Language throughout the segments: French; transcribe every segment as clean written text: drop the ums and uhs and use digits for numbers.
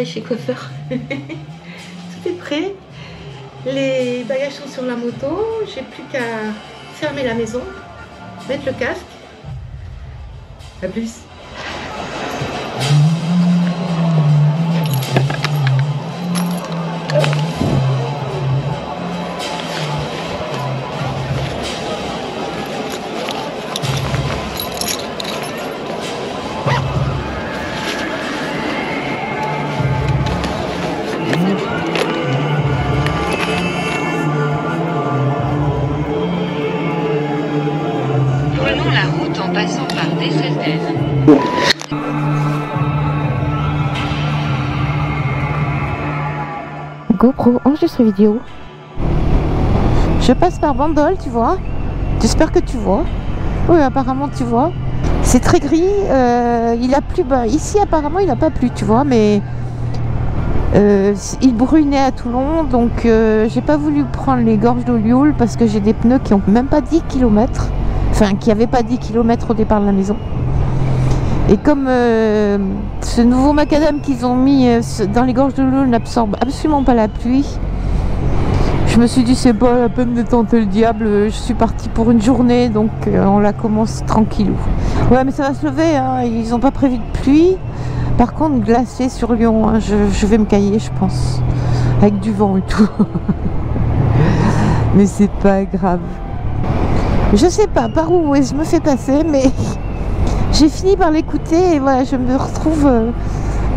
Chez coiffeur. Tout est prêt, les bagages sont sur la moto, j'ai plus qu'à fermer la maison, mettre le casque. À plus. GoPro enregistre vidéo. Je passe par Bandol, tu vois. J'espère que tu vois. Oui, apparemment tu vois. C'est très gris. Il a plu. Bah, ici apparemment il n'a pas plu, tu vois, mais il brunait à Toulon, donc j'ai pas voulu prendre les gorges d'Olioul parce que j'ai des pneus qui ont même pas 10 km. Enfin, qui n'avaient pas 10 km au départ de la maison. Et comme ce nouveau macadam qu'ils ont mis dans les gorges de l'eau n'absorbe absolument pas la pluie, je me suis dit c'est pas la peine de tenter le diable, je suis partie pour une journée, donc on la commence tranquillou. Ouais, mais ça va se lever, hein. Ils n'ont pas prévu de pluie. Par contre, glacé sur Lyon, hein, je vais me cailler, je pense, avec du vent et tout. Mais c'est pas grave. Je sais pas par où je me fais passer, mais j'ai fini par l'écouter et voilà, je me retrouve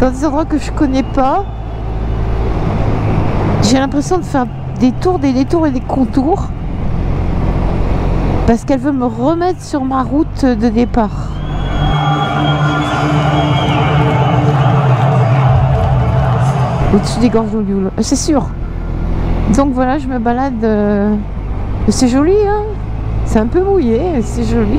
dans des endroits que je connais pas. J'ai l'impression de faire des tours, des détours et des contours parce qu'elle veut me remettre sur ma route de départ. Au-dessus des gorges d'Olioul, c'est sûr. Donc voilà, je me balade. C'est joli, hein. C'est un peu mouillé, c'est joli.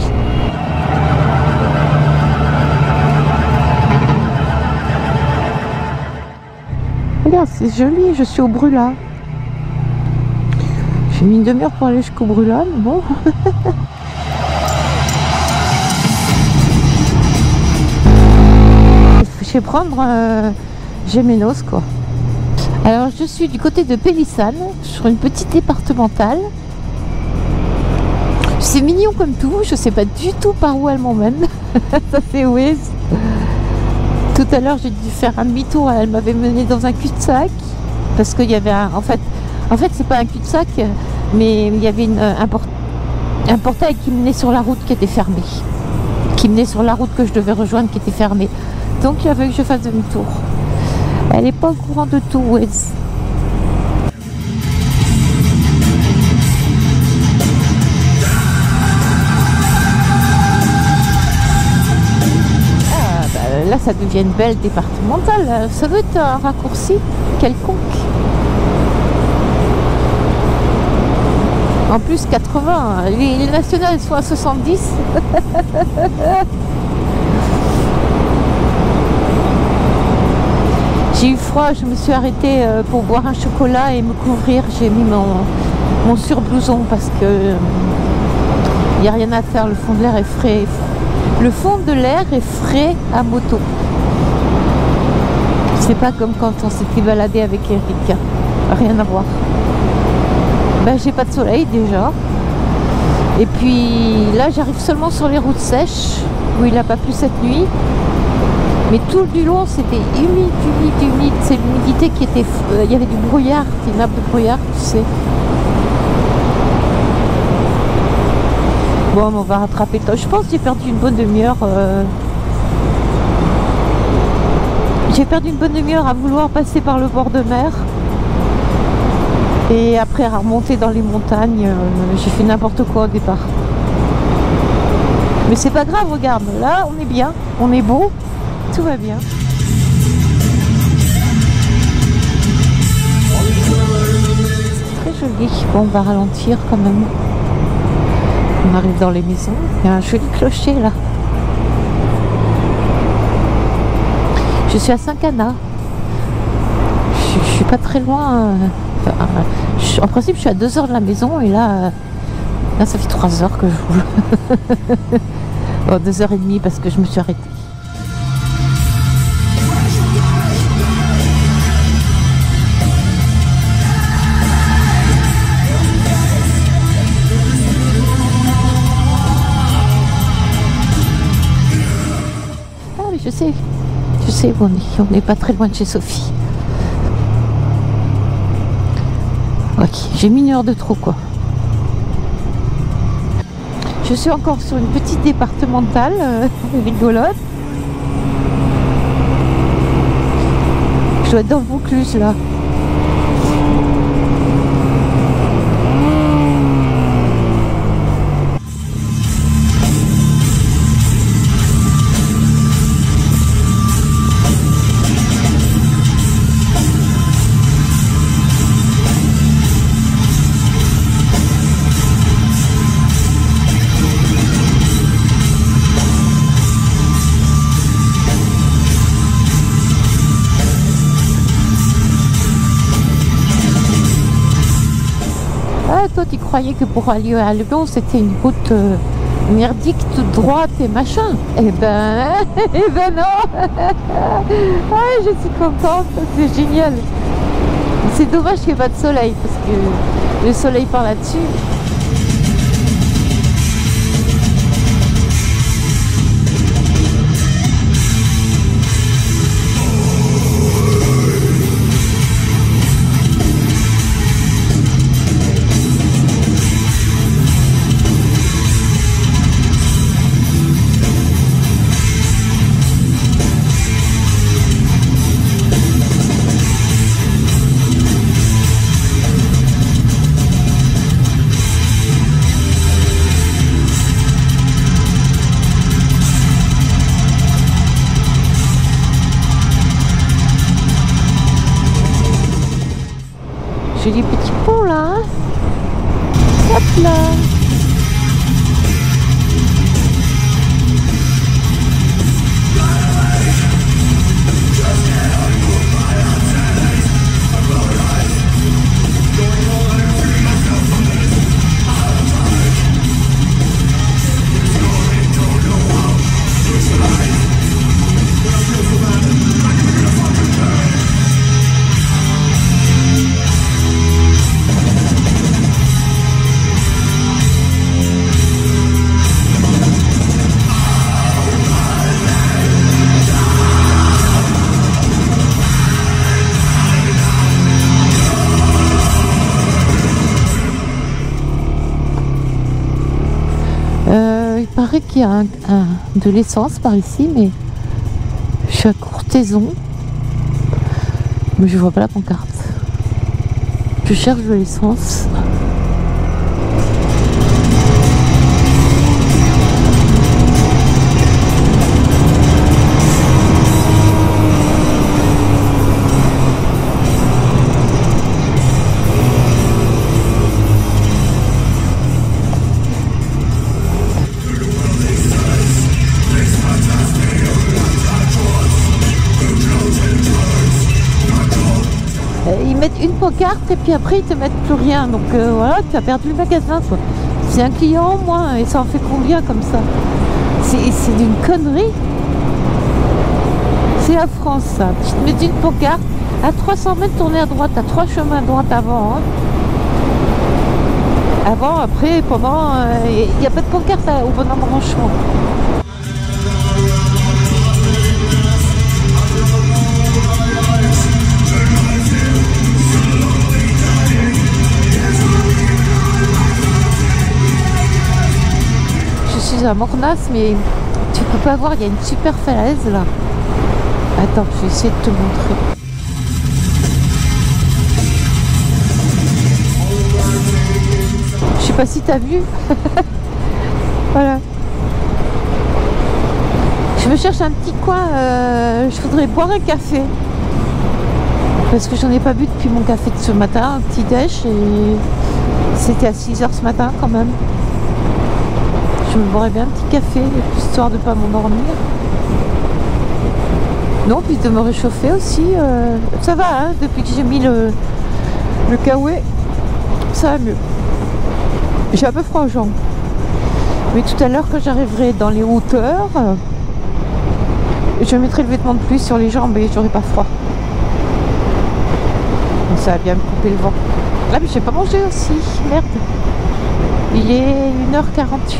Regarde, c'est joli, je suis au Brûlat. J'ai mis une demi-heure pour aller jusqu'au Brûlat, mais bon. Je vais prendre Gémenos, quoi. Alors, je suis du côté de Pélissane, sur une petite départementale. C'est mignon comme tout, je sais pas du tout par où elle m'emmène. Ça fait Waze. Tout à l'heure j'ai dû faire un demi-tour, elle m'avait mené dans un cul-de-sac. Parce qu'il y avait un... En fait c'est pas un cul-de-sac, mais il y avait un portail qui menait sur la route qui était fermée. Qui menait sur la route que je devais rejoindre qui était fermée. Donc il a fallu que je fasse demi-tour. Elle n'est pas au courant de tout, Waze. Là, ça devient une belle départementale. Ça veut être un raccourci quelconque. En plus, 80. Les nationales sont à 70. J'ai eu froid. Je me suis arrêtée pour boire un chocolat et me couvrir. J'ai mis mon surblouson parce que il n'y a rien à faire. Le fond de l'air est frais. Le fond de l'air est frais à moto. C'est pas comme quand on s'était baladé avec Eric. Rien à voir. Ben, j'ai pas de soleil déjà. Et puis là, j'arrive seulement sur les routes sèches où il n'a pas plu cette nuit. Mais tout du long, c'était humide. C'est l'humidité qui était... il y avait du brouillard, des nappes de brouillard, tu sais. Bon, on va rattraper le temps. Je pense que j'ai perdu une bonne demi-heure. J'ai perdu une bonne demi-heure à vouloir passer par le bord de mer. Et après à remonter dans les montagnes. J'ai fait n'importe quoi au départ. Mais c'est pas grave, regarde. Là, on est bien. On est beau. Tout va bien. C'est très joli. Bon, on va ralentir quand même. On arrive dans les maisons, il y a un joli clocher là. Je suis à Saint-Cana. Je suis pas très loin. En principe, je suis à 2 heures de la maison et là ça fait 3 heures que je roule. Bon, 2h30 parce que je me suis arrêtée. Ah oui, je sais où on n'est pas très loin de chez Sophie. Ok, j'ai mis 1 heure de trop quoi. Je suis encore sur une petite départementale rigolote. Je dois être dans le Vaucluse là. Toi, tu croyais que pour aller à Lyon, c'était une route merdique, toute droite et machin. Eh ben non. Ah, je suis contente, c'est génial. C'est dommage qu'il n'y ait pas de soleil, parce que le soleil par là-dessus. Joli petit pont là, hein. Hop là. Il paraît qu'il y a de l'essence par ici, mais je suis à Courthézon, mais je vois pas la pancarte. Je cherche de l'essence. Ils mettent une pancarte et puis après ils te mettent plus rien, donc voilà, tu as perdu le magasin quoi. C'est un client en moins et ça en fait combien comme ça? C'est d'une connerie. C'est la France ça. Tu te mets une pancarte, à 300 mètres tourner à droite, à 3 chemins à droite avant. Hein. Avant, après, pendant, il n'y a pas de pancarte au bon embranchement. Je suis à Mornas, mais tu peux pas voir, il y a une super falaise là. Attends, je vais essayer de te montrer. Je sais pas si t'as vu. Voilà. Je me cherche un petit coin, je voudrais boire un café. Parce que j'en ai pas bu depuis mon café de ce matin, un petit déj, et c'était à 6 h ce matin quand même. Je me boirais bien un petit café, histoire de pas m'endormir. Non, puis de me réchauffer aussi. Ça va, hein, depuis que j'ai mis le kawaii, ça va mieux. J'ai un peu froid aux jambes. Mais tout à l'heure, quand j'arriverai dans les hauteurs, je mettrai le vêtement de pluie sur les jambes et j'aurai pas froid. Donc ça va bien me couper le vent. Ah, mais j'ai pas mangé aussi, merde. Il est 1h48.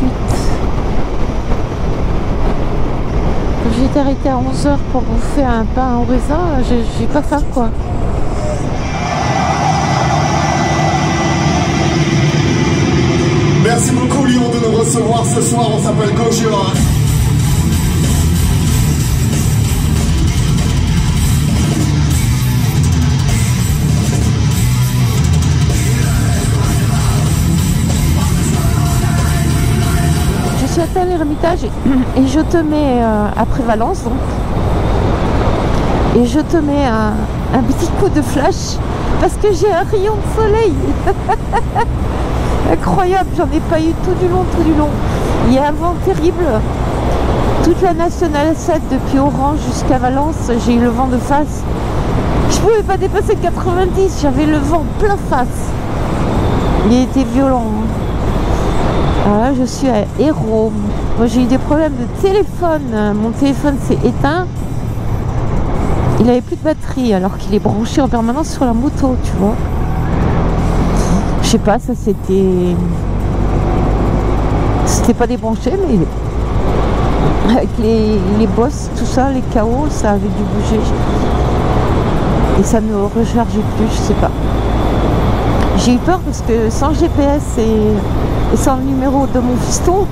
J'ai été arrêtée à 11h pour bouffer un pain au raisin, j'ai pas faim quoi. Merci beaucoup Lyon de nous recevoir ce soir, on s'appelle Gojira. Je suis à l'Ermitage et je te mets après Valence donc. Et je te mets un petit coup de flash parce que j'ai un rayon de soleil. Incroyable, j'en ai pas eu tout du long. Il y a un vent terrible. Toute la nationale 7 depuis Orange jusqu'à Valence, j'ai eu le vent de face. Je pouvais pas dépasser 90, j'avais le vent plein face. Il était violent. Alors là, je suis à Hérault. Moi, j'ai eu des problèmes de téléphone. Mon téléphone s'est éteint. Il avait plus de batterie alors qu'il est branché en permanence sur la moto, tu vois. Je sais pas, ça c'était pas débranché, mais avec les bosses, tout ça, les chaos, ça avait dû bouger. Et ça ne rechargeait plus, je sais pas. J'ai eu peur parce que sans GPS et sans le numéro de mon fiston,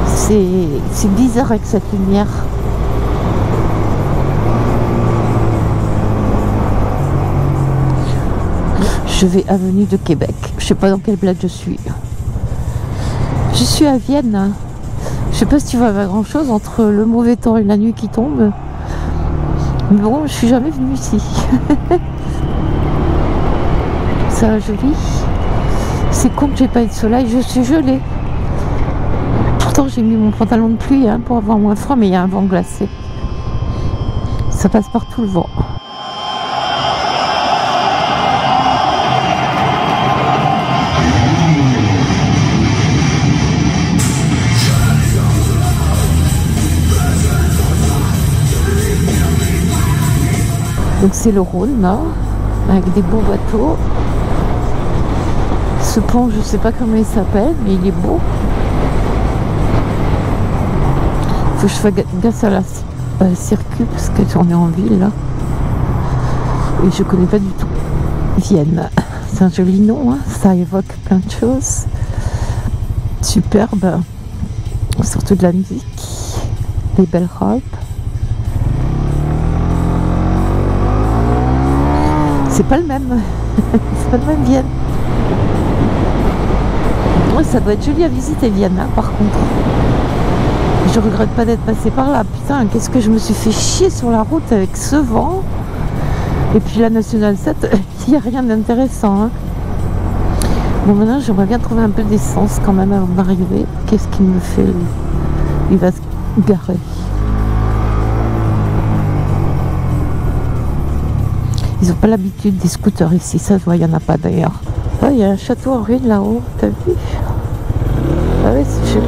c'est bizarre avec cette lumière. Je vais avenue de Québec. Je sais pas dans quelle blague je suis. Je suis à Vienne. Je sais pas si tu vois grand chose entre le mauvais temps et la nuit qui tombe. Mais bon, je suis jamais venue ici. Ça va joli. C'est con que j'ai pas eu de soleil. Je suis gelée. Pourtant j'ai mis mon pantalon de pluie hein, pour avoir moins froid, mais il y a un vent glacé. Ça passe par tout le vent. Donc c'est le Rhône là, avec des beaux bateaux. Ce pont, je sais pas comment il s'appelle, mais il est beau. Faut que je fasse gaffe à la circuit parce que j'en ai en ville là. Et je connais pas du tout. Vienne, c'est un joli nom, hein. Ça évoque plein de choses. Superbe, surtout de la musique, des belles robes. C'est pas le même. C'est pas le même Vienne. Ouais, ça doit être joli à visiter Vienne, hein, par contre. Je regrette pas d'être passé par là. Putain, qu'est-ce que je me suis fait chier sur la route avec ce vent. Et puis la Nationale 7, il n'y a rien d'intéressant. Hein. Bon, maintenant, j'aimerais bien trouver un peu d'essence quand même avant d'arriver. Qu'est-ce qu'il me fait? Il va se garer. Ils n'ont pas l'habitude des scooters ici, ça se voit, il n'y en a pas d'ailleurs. Oh, il y a un château en ruine là-haut, t'as vu? Ah ouais, c'est joli.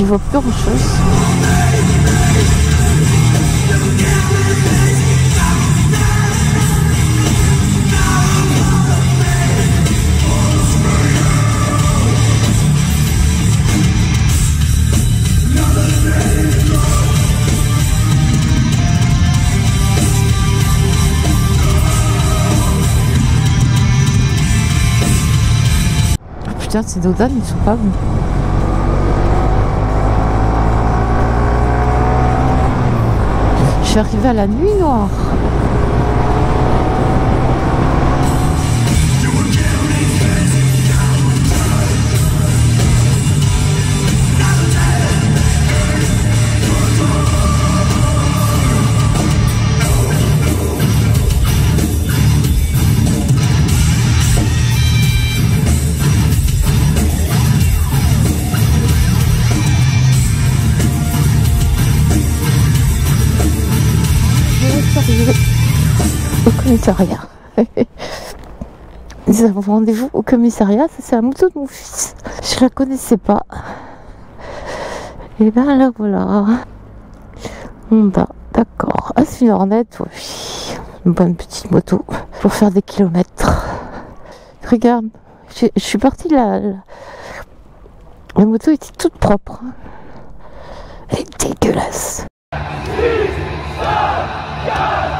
j'y vois plus grand chose. Putain, ces dodanes, ils sont pas bons. Je suis arrivée à la nuit noire. Au commissariat. Nous avons rendez-vous au commissariat. Ça, c'est la moto de mon fils. Je la connaissais pas. Et ben là voilà. Honda, d'accord. Ah, c'est une Hornet, oui. Une bonne petite moto pour faire des kilomètres. Regarde, je suis partie là. La moto était toute propre. Elle est dégueulasse. 6, 5, 4.